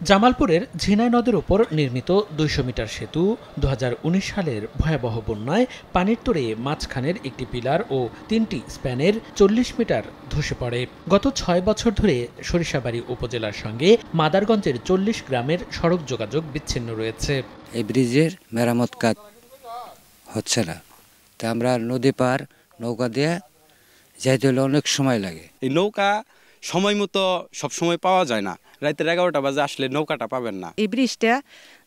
জামালপুরের ঝিনাই নদের উপর নির্মিত ২০০ মিটার সেতু ২০১৯ সালের ভয়াবহ বন্যায় পানির তোড়ে মাঝখানের একটি পিলার ও ৩টি স্প্যানের ৪০ মিটার ধসে পড়ে। গত ৬ বছর ধরে সরিষাবাড়ী উপজেলার সঙ্গে মাদারগঞ্জের ৪০ গ্রামের সড়ক যোগাযোগ বিচ্ছিন্ন রয়েছে। এই ব্রিজের মেরামত কাজ হচ্ছে না, তা আমরা নদী পার নৌকা দিয়ে যাইতে হলে অনেক সময় লাগে। এই নৌকা সময় মতো সবসময় পাওয়া যায় না, রাতের 11টা বাজে আসলে নৌকাটা পাবেন না। এই ব্রিজটা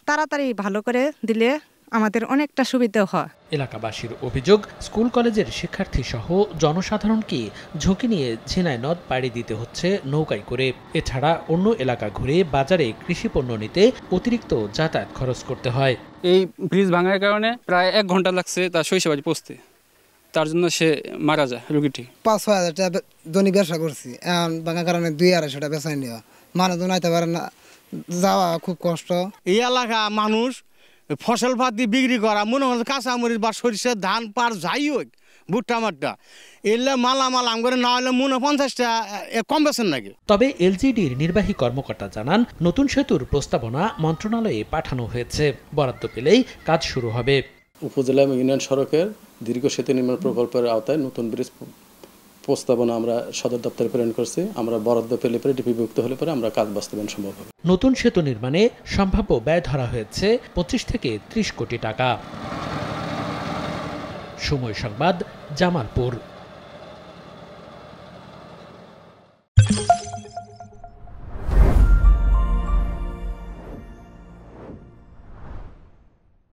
তাড়াতাড়ি ভালো করে দিলে আমাদের অনেকটা সুবিধা হয়। এলাকাবাসীর অভিযোগ, স্কুল কলেজের শিক্ষার্থী সহ জনসাধারণকে ঝুঁকি নিয়ে ঝিনাই নদ পাড়ি দিতে হচ্ছে নৌকায় করে। এছাড়া অন্য এলাকা ঘুরে বাজারে কৃষি পণ্য নিতে অতিরিক্ত যাতায়াত খরচ করতে হয়। এই ব্রিজ ভাঙার কারণে প্রায় 1 ঘন্টা লাগছে তার সরিষাবাড়ি পৌঁছতে, তার জন্য সে মারা যায় রোগীটি। 5-6 হাজার টাকা দৈনিক ব্যবসা করছি, এখন ভাঙার কারণে 2-250 টাকা বেচাই নেওয়া, মানুষজন আইতে পারে না, যাওয়া খুব কষ্ট। এই এলাকা মানুষ ফসল পাতি বিক্রি করা, মনে হয় কাঁচামরিচ বা সরিষা ধান পার যাই হোক, ভুট্টা মাট্টা এলে মালামাল আম করে না হলে মনে 50টা কম বেছেন নাকি। তবে এলজিডির নির্বাহী কর্মকর্তা জানান, নতুন সেতুর প্রস্তাবনা মন্ত্রণালয়ে পাঠানো হয়েছে, বরাদ্দ পেলেই কাজ শুরু হবে। উপজেলা ইউনিয়ন সড়কের দীর্ঘ সেতু নির্মাণ প্রকল্পের আওতায় নতুন ব্রিজ প্রস্তাবনা আমরা সদর দপ্তরে প্রেরণ করছি। আমরা বরাদ্দ পেলে পরে ডিপিভুক্ত হলে পরে আমরা কাজ বাস্তবায়ন সম্ভব হবে। নতুন সেতু নির্মাণে সম্ভাব্য ব্যয় ধরা হয়েছে 25 থেকে 30 কোটি টাকা। সময় সংবাদ, জামালপুর।